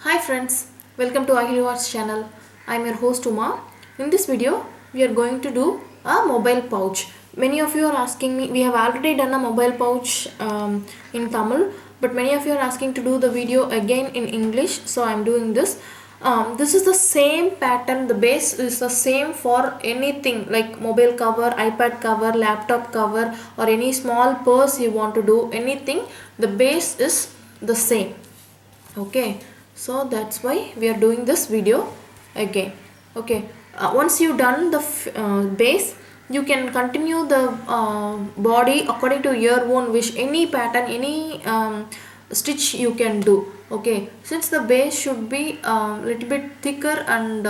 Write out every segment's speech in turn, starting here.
Hi friends, welcome to Arts channel. I am your host Uma. In this video, we are going to do a mobile pouch. Many of you are asking me, we have already done a mobile pouch in Tamil, but many of you are asking to do the video again in English, so I am doing this. This is the same pattern, the base is the same for anything like mobile cover, iPad cover, laptop cover, or any small purse you want to do, anything, the base is the same. Okay, so that's why we are doing this video again. Okay, once you done the base, you can continue the body according to your own wish. Any pattern, any stitch you can do. Okay, since the base should be little bit thicker and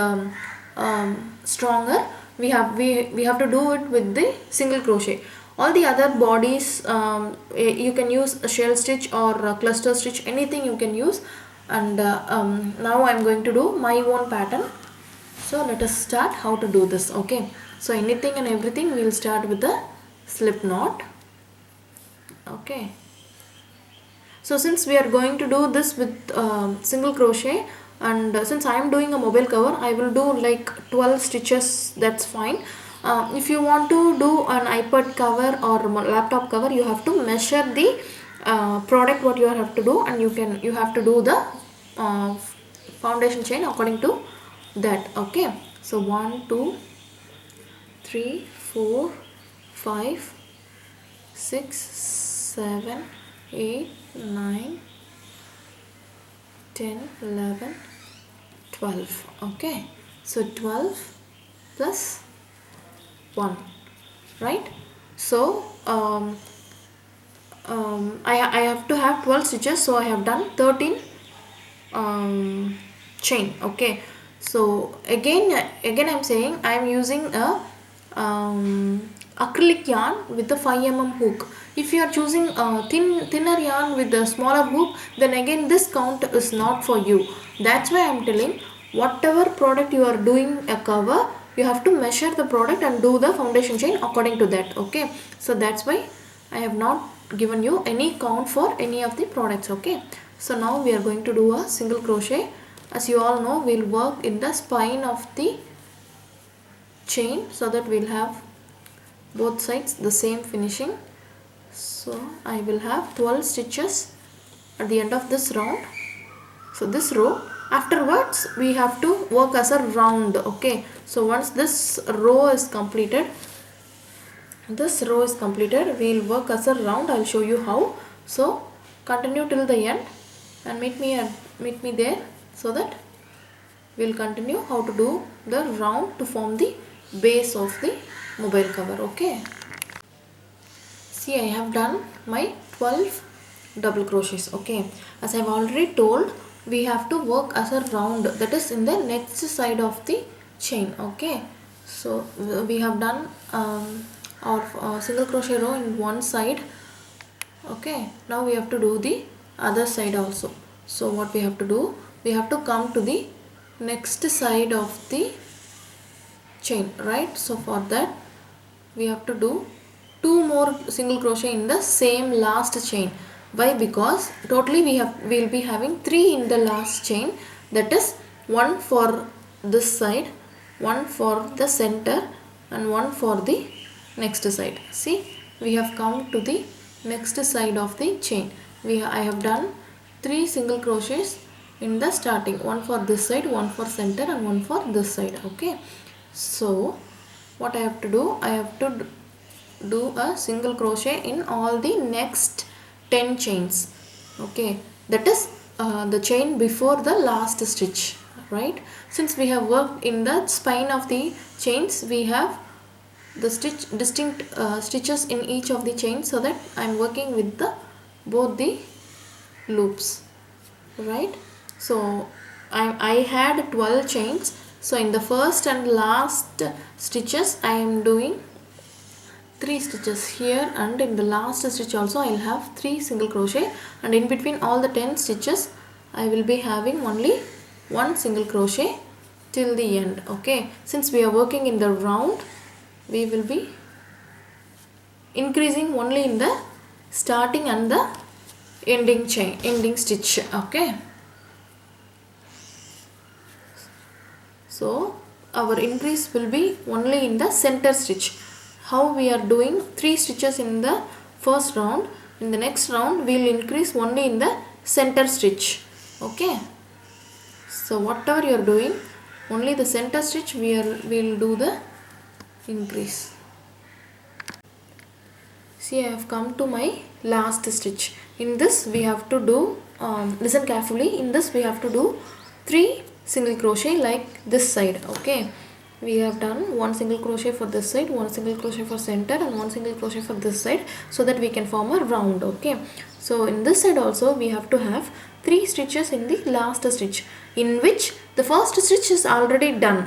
stronger, we have to do it with the single crochet. All the other bodies you can use a shell stitch or a cluster stitch, anything you can use. And now I'm going to do my own pattern. So let us start how to do this. Okay, so anything and everything we'll start with the slip knot. Okay, so since we are going to do this with single crochet, and since I am doing a mobile cover, I will do like 12 stitches. That's fine. If you want to do an iPad cover or laptop cover, you have to measure the product what you have to do, and you have to do the foundation chain according to that. Okay, so 1 2 3 4 5 6 7 8 9 10 11 12. Okay, so 12 plus 1, right? So I have to have 12 stitches, so I have done 13 chain. Okay, so again I'm saying I am using a acrylic yarn with the 5 mm hook. If you are choosing thinner yarn with the smaller hook, then again this count is not for you. That's why I am telling, whatever product you are doing a cover, you have to measure the product and do the foundation chain according to that. Okay, so that's why I have not given you any count for any of the products. Okay, so now we are going to do a single crochet. As you all know, we'll work in the spine of the chain so that we'll have both sides the same finishing. So I will have 12 stitches at the end of this round. So this row, afterwards we have to work as a round. Okay, so once this row is completed, we'll work as a round. I'll show you how. So continue till the end and meet me there, so that we'll continue how to do the round to form the base of the mobile cover. Okay, see, I have done my 12 double crochets. Okay, as I've already told, we have to work as a round, that is in the next side of the chain. Okay, so we have done our single crochet row in one side. Okay, now we have to do the other side also. So what we have to do, we have to come to the next side of the chain, right? So for that we have to do 2 more single crochet in the same last chain. Why? Because totally we'll be having 3 in the last chain, that is 1 for this side, 1 for the center, and 1 for the next side. See, we have come to the next side of the chain. I have done 3 single crochets in the starting, 1 for this side, 1 for center, and 1 for this side. Okay, so what I have to do, I have to do a single crochet in all the next 10 chains. Okay, that is the chain before the last stitch, right? Since we have worked in the spine of the chains, we have the distinct stitches in each of the chains, so that I am working with the both the loops, right? So I had 12 chains, so in the first and last stitches I am doing 3 stitches here, and in the last stitch also I'll have 3 single crochet, and in between all the 10 stitches I will be having only 1 single crochet till the end. Okay, since we are working in the round, we will be increasing only in the starting and the ending stitch. Okay, So our increase will be only in the center stitch. How we are doing 3 stitches in the first round, in the next round we will increase only in the center stitch. Okay, so whatever you are doing, only the center stitch we will do the increase. See, I have come to my last stitch. In this we have to do, listen carefully, in this we have to do 3 single crochet like this side. Okay, we have done 1 single crochet for this side, 1 single crochet for center, and 1 single crochet for this side, so that we can form a round. Okay, so in this side also we have to have 3 stitches in the last stitch, in which the first stitch is already done.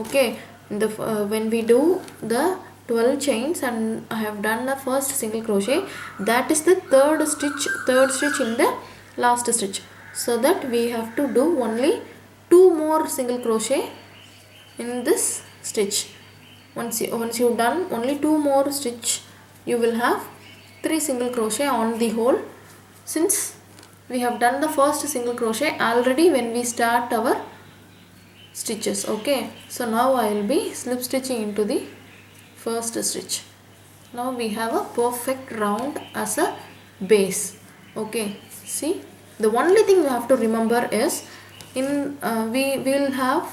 Okay, in the when we do the 12 chains and I have done the first single crochet, that is the third stitch in the last stitch, so that we have to do only 2 more single crochet in this stitch. Once you've done only 2 more stitch, you will have 3 single crochet on the hole, since we have done the first single crochet already when we start our stitches. Okay, so now I will be slip stitching into the first stitch. Now we have a perfect round as a base. Okay, see, the only thing you have to remember is we will have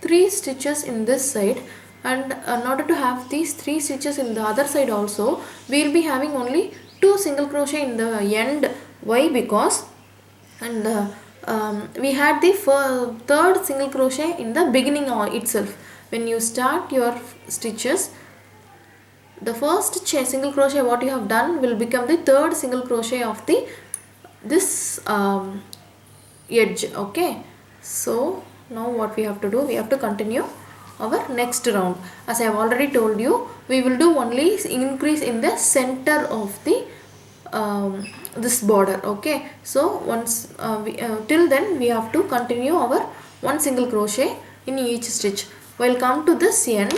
3 stitches in this side, and in order to have these 3 stitches in the other side also, we will be having only 2 single crochet in the end. Why? Because we had the third single crochet in the beginning itself. When you start your stitches, the first single crochet what you have done will become the third single crochet of this edge. Okay, so now what we have to do, we have to continue our next round. As I have already told you, we will do only increase in the center of the this border. Okay, so once till then we have to continue our 1 single crochet in each stitch. While come to this end,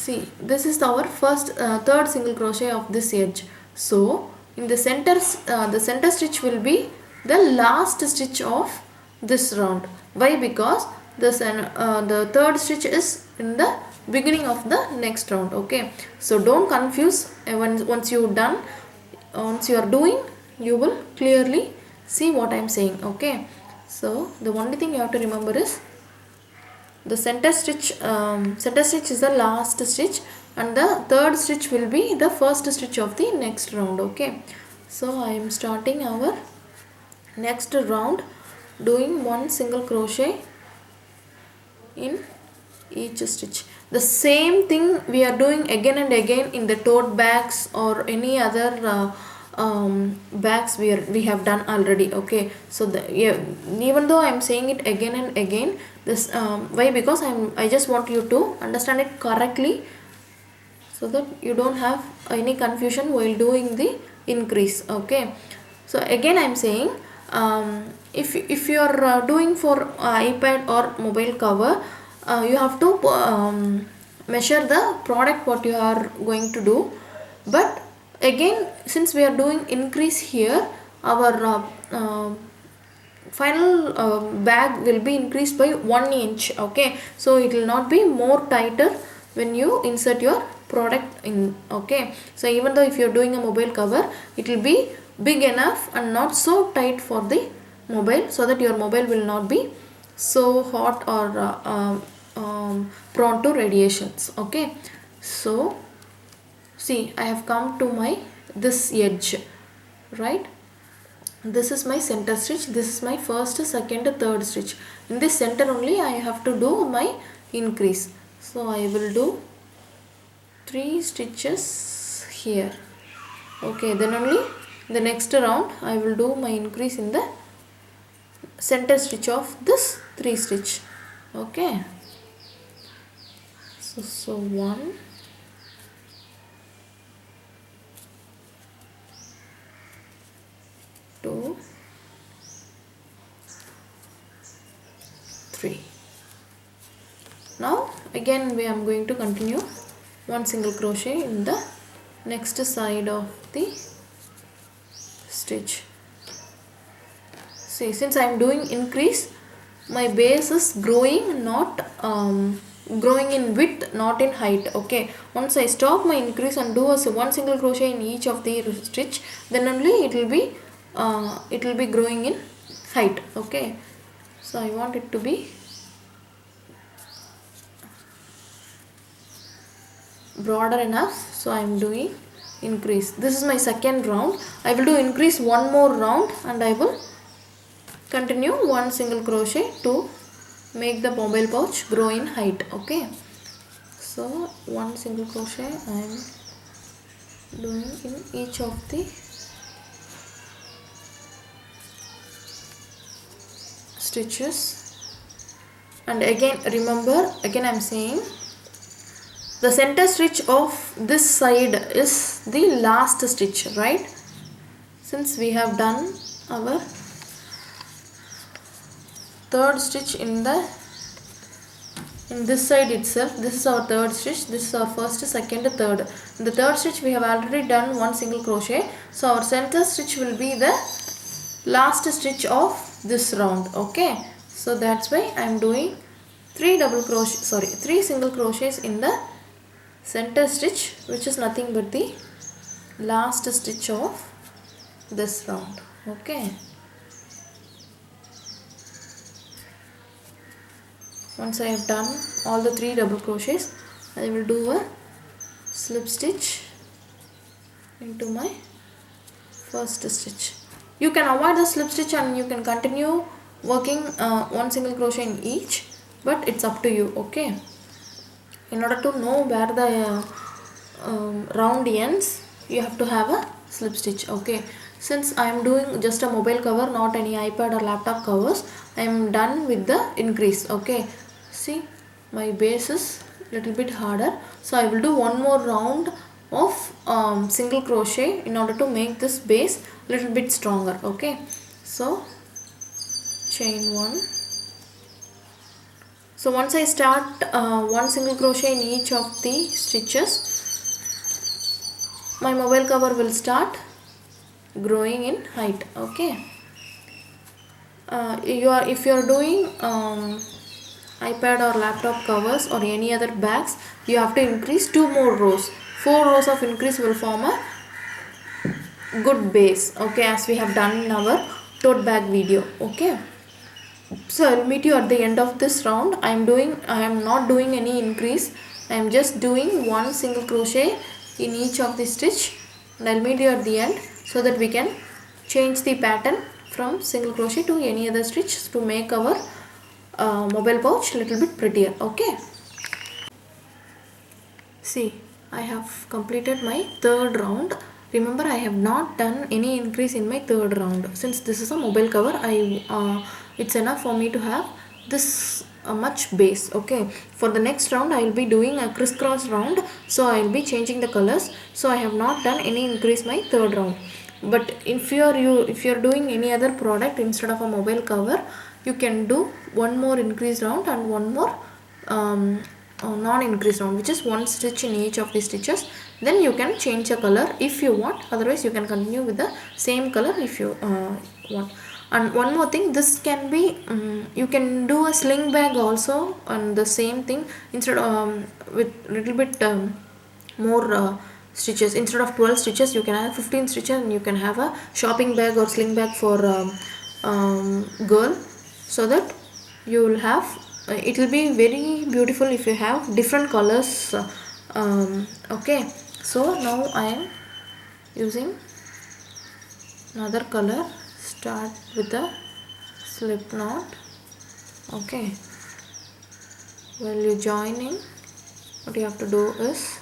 see, this is our first third single crochet of this edge. So in the center stitch will be the last stitch of this round. Why? Because the third stitch is in the beginning of the next round. Okay, so don't confuse. Once you are doing, you will clearly see what I am saying. Okay, so the only thing you have to remember is the center stitch is the last stitch, and the third stitch will be the first stitch of the next round. Okay, so I am starting our next round doing 1 single crochet in each stitch. The same thing we are doing again and again in the tote bags or any other bags we have done already. Okay, so even though I am saying it again and again, this why? Because I just want you to understand it correctly, so that you don't have any confusion while doing the increase. Okay, so again I am saying, if you are doing for iPad or mobile cover, you have to measure the product what you are going to do. But again, since we are doing increase here, our final bag will be increased by 1 inch. Okay, so it will not be more tighter when you insert your product in. Okay, so even though if you are doing a mobile cover, it will be big enough and not so tight for the mobile, so that your mobile will not be so hot or prone to radiations. Okay, so see, I have come to my this edge, right? This is my center stitch, this is my first, second, third stitch. In this center only I have to do my increase. So I will do 3 stitches here. Okay, then only the next round I will do my increase in the center stitch of this 3 stitch. Okay, so 1, 2, 3. Now again we am going to continue 1 single crochet in the next side of the stitch. See, since I am doing increase, my base is growing, not growing in width, not in height. Okay, once I stop my increase and do one single crochet in each of the stitch, then only it will be growing in height. Okay, so I want it to be broader enough, so I am doing increase. This is my second round. I will do increase one more round and I will continue one single crochet to make the mobile pouch grow in height. Okay, so one single crochet I am doing in each of the stitches. And again, remember, again I am saying the center stitch of this side is the last stitch, right? Since we have done our third stitch in this side itself, this is our third stitch, this is our first, second, third. In the third stitch we have already done one single crochet, so our center stitch will be the last stitch of this round. Okay, so that's why I am doing three single crochets in the center stitch, which is nothing but the last stitch of this round. Okay, once I have done all the three double crochets, I will do a slip stitch into my first stitch. You can avoid the slip stitch and you can continue working one single crochet in each, but it's up to you. Okay, in order to know where the round ends, you have to have a slip stitch. Okay, since I am doing just a mobile cover, not any iPad or laptop covers, I am done with the increase. Okay, see, my base is little bit harder, so I will do one more round of single crochet in order to make this base little bit stronger. Okay, so chain one. So once I start one single crochet in each of the stitches, my mobile cover will start growing in height. Okay, if you are doing iPad or laptop covers or any other bags, you have to increase 2 more rows. 4 rows of increase will form a good base. Okay, as we have done in our tote bag video. Okay, so I will meet you at the end of this round. I am not doing any increase. I am just doing one single crochet in each of the stitch, and I will meet you at the end so that we can change the pattern from single crochet to any other stitch to make our mobile pouch little bit prettier. Okay, see, I have completed my third round. Remember, I have not done any increase in my third round. Since this is a mobile cover, it's enough for me to have this much base. Okay, for the next round I will be doing a crisscross round, so I will be changing the colors. So I have not done any increase my third round. But if you are doing any other product instead of a mobile cover, you can do one more increase round and one more non-increase round, which is one stitch in each of the stitches. Then you can change the color if you want, otherwise you can continue with the same color if you want. And one more thing, this can be you can do a sling bag also on the same thing, instead with little bit more stitches. Instead of 12 stitches, you can have 15 stitches and you can have a shopping bag or sling bag for girl, so that you will have it will be very beautiful if you have different colors. Okay, so now I am using another color. Start with the slip knot. Okay, while you joining, what you have to do is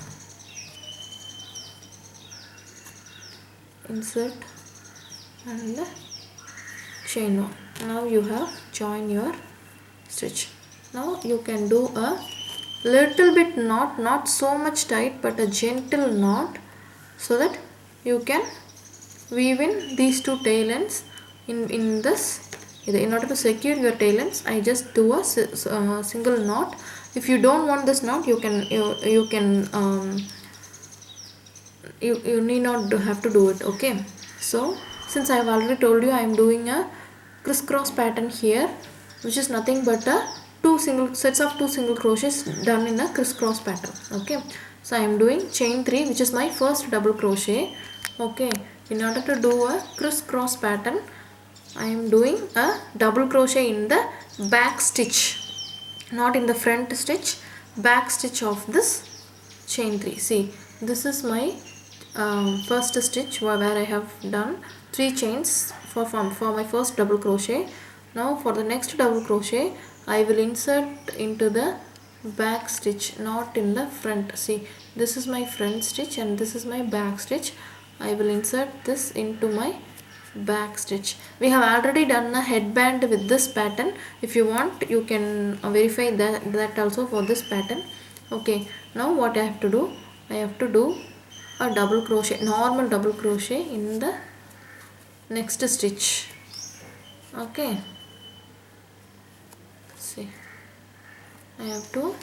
insert and chain one. Now you have joined your stitch. Now you can do a little bit knot, not so much tight but a gentle knot, so that you can weave in these two tail ends in this. In order to secure your tail ends, I just do a single knot. If you don't want this knot, you need not have to do it. Okay, so since I have already told you, I am doing a crisscross pattern here, which is nothing but a two single crochets done in a crisscross pattern. Okay, so I am doing chain 3, which is my first double crochet. Okay, in order to do a crisscross pattern, I am doing a double crochet in the back stitch, not in the front stitch, back stitch of this chain 3. See, this is my first stitch where I have done 3 chains for my first double crochet. Now for the next double crochet, I will insert into the back stitch, not in the front. See, this is my front stitch and this is my back stitch. I will insert this into my back stitch. We have already done a headband with this pattern. If you want, you can verify that also for this pattern. Okay, now what I have to do, I have to do a double crochet, normal double crochet in the next stitch. Okay, see, I have to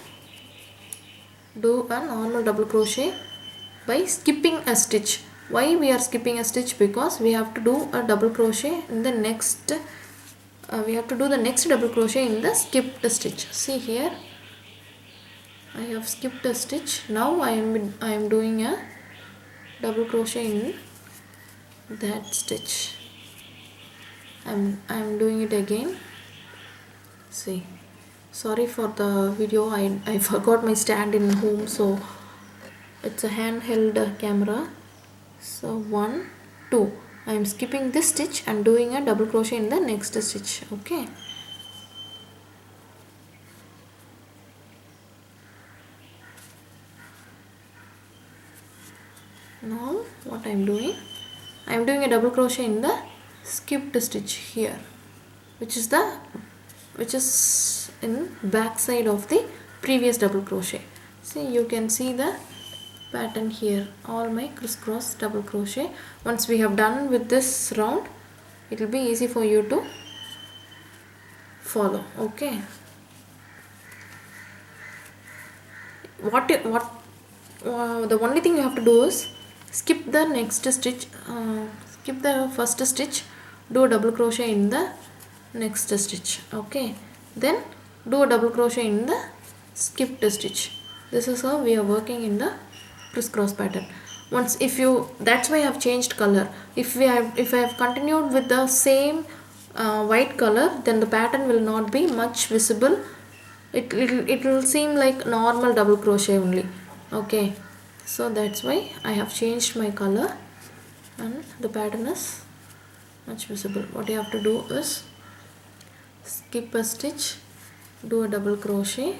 do a normal double crochet by skipping a stitch. Why we are skipping a stitch? Because we have to do a double crochet in the next we have to do the next double crochet in the skipped stitch. See here, I have skipped a stitch. Now I am doing a double crochet in that stitch. I am doing it again. See, sorry for the video, I forgot my stand in home, so it's a handheld camera. So 1 2, I am skipping this stitch and doing a double crochet in the next stitch. Okay, now what I am doing, I am doing a double crochet in the skipped stitch here, which is in back side of the previous double crochet. See, you can see the pattern here, all my crisscross double crochet. Once we have done with this round, it will be easy for you to follow. Okay, the only thing you have to do is skip the next stitch, skip the first stitch, do a double crochet in the next stitch. Okay, then do a double crochet in the skipped stitch. This is how we are working in the crisscross pattern. That's why I have changed color. If I have continued with the same white color, then the pattern will not be much visible. It will seem like normal double crochet only. Okay, so that's why I have changed my color and the pattern is much visible. What you have to do is skip a stitch, do a double crochet,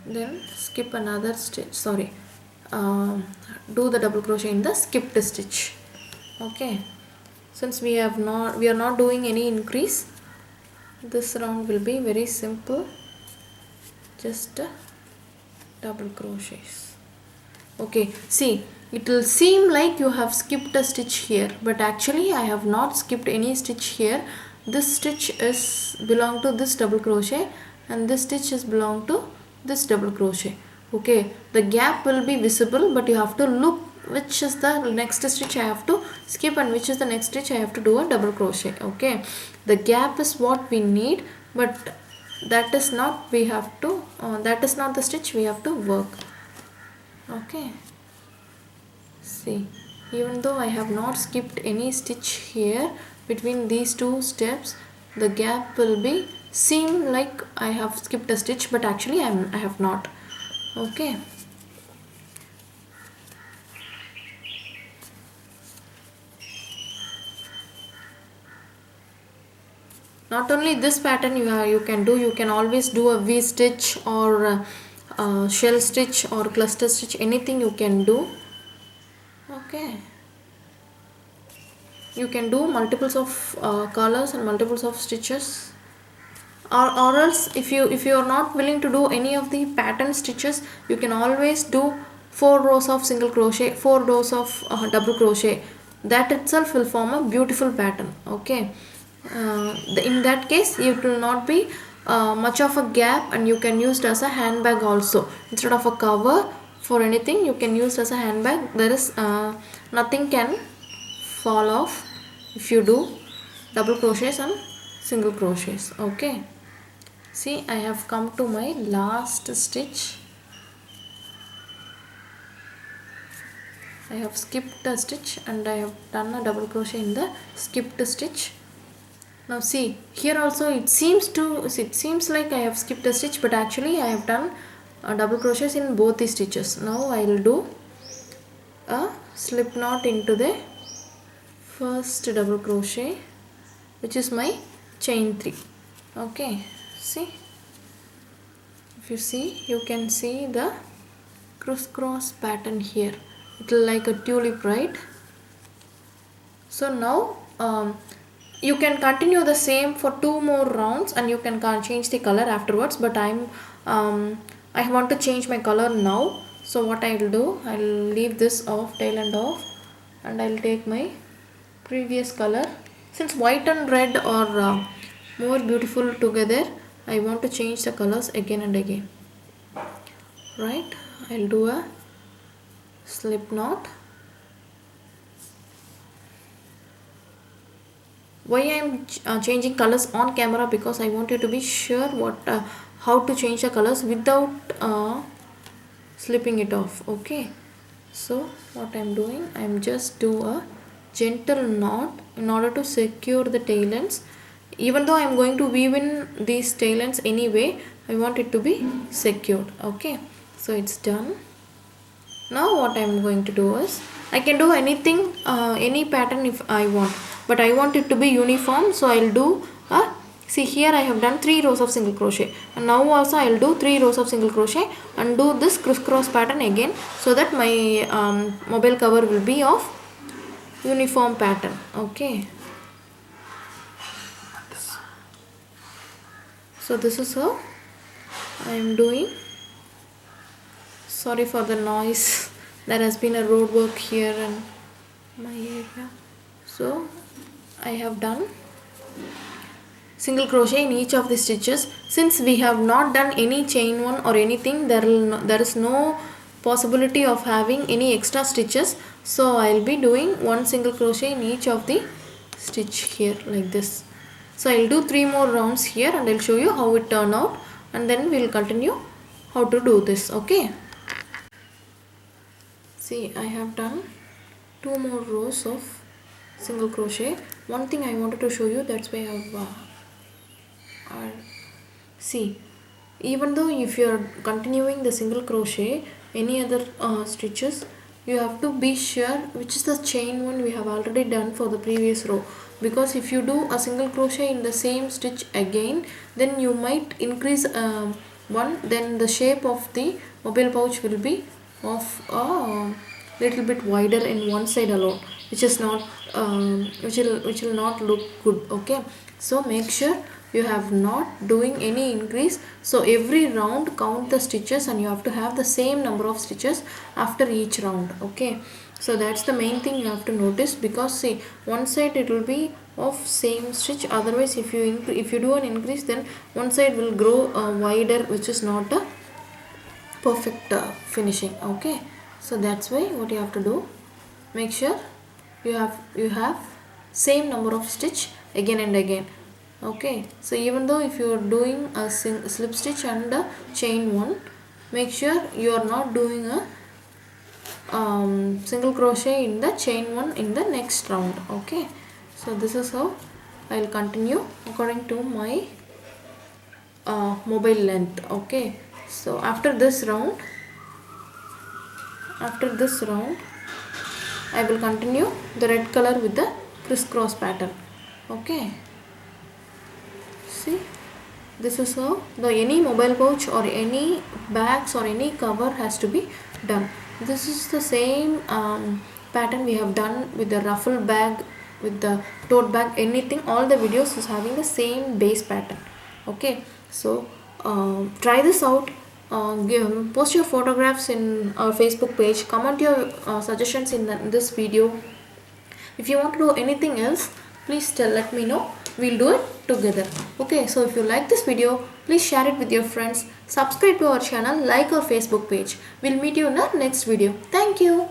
then skip another stitch, do the double crochet in the skipped stitch. Okay, since we are not doing any increase, this round will be very simple, just double crochets. Okay, see, it will seem like you have skipped a stitch here, but actually I have not skipped any stitch here. This stitch is belong to this double crochet and this stitch is belong to this double crochet. Okay, the gap will be visible, but you have to look which is the next stitch I have to skip and which is the next stitch I have to do a double crochet. Okay, the gap is what we need, but that is not the stitch we have to work. Okay, see, even though I have not skipped any stitch here between these two steps, the gap will be seem like I have skipped a stitch, but actually I have not. Okay, not only this pattern you can always do a V stitch or shell stitch or cluster stitch, anything you can do. Okay, you can do multiples of colors and multiples of stitches, or else if you are not willing to do any of the pattern stitches, you can always do 4 rows of single crochet, 4 rows of double crochet. That itself will form a beautiful pattern. Okay, in that case it will not be much of a gap, and you can use it as a handbag also. Instead of a cover for anything, you can use it as a handbag. There is nothing can fall off if you do double crochets and single crochets. Okay, See, I have come to my last stitch. I have skipped a stitch and I have done a double crochet in the skipped stitch. Now see, here also it seems like I have skipped a stitch, but actually I have done double crochets in both the stitches. Now I will do a slip knot into the first double crochet, which is my chain 3. Okay, see, if you see, you can see the crisscross pattern here. It will like a tulip, right? So now you can continue the same for 2 more rounds and you can change the color afterwards, but I want to change my color now. So what I will do, I will leave this off, tail end off, and I will take my previous color. Since white and red are more beautiful together, I want to change the colors again and again. Right, I will do a slip knot. Why I am changing colors on camera? Because I want you to be sure how to change the colors without slipping it off. Okay, so what I am doing, I am just do a gentle knot in order to secure the tail ends. Even though I am going to weave in these tail ends anyway, I want it to be secured. Okay, so it's done. Now what I am going to do is, I can do anything, any pattern if I want, but I want it to be uniform. So I will do see, here I have done 3 rows of single crochet, and now also I will do 3 rows of single crochet and do this crisscross pattern again, so that my mobile cover will be of uniform pattern. Okay, so this is how I am doing. Sorry for the noise, there has been a road work here in my area. So I have done single crochet in each of the stitches. Since we have not done any chain 1 or anything, there is no possibility of having any extra stitches. So I will be doing 1 single crochet in each of the stitch here like this. So I will do 3 more rounds here and I will show you how it turned out, and then we will continue how to do this. Okay, see, I have done 2 more rows of single crochet. One thing I wanted to show you, that's why I have see, even though if you are continuing the single crochet any other stitches, you have to be sure which is the chain 1 we have already done for the previous row, because if you do a single crochet in the same stitch again, then you might increase one, then the shape of the mobile pouch will be of a little bit wider in one side alone, which is not which will not look good. Okay, so make sure you have not doing any increase. So every round count the stitches and you have to have the same number of stitches after each round. Okay, so that's the main thing you have to notice, because see, one side it will be of same stitch, otherwise if you do an increase, then one side will grow wider, which is not a perfect finishing. Okay, so that's why what you have to do, make sure you have same number of stitch again and again. Okay, so even though if you are doing a slip stitch and a chain 1, make sure you are not doing a single crochet in the chain 1 in the next round. Okay, so this is how I will continue according to my mobile length. Okay, so after this round I will continue the red color with the crisscross pattern. Okay, see, this is how any mobile pouch or any bags or any cover has to be done. This is the same pattern we have done with the ruffle bag, with the tote bag, anything. All the videos is having the same base pattern. Okay, so try this out. Post your photographs in our Facebook page, comment your suggestions in this video. If you want to do anything else, please let me know, we'll do it together. Okay, so if you like this video, please share it with your friends, subscribe to our channel, like our Facebook page. We'll meet you in our next video. Thank you.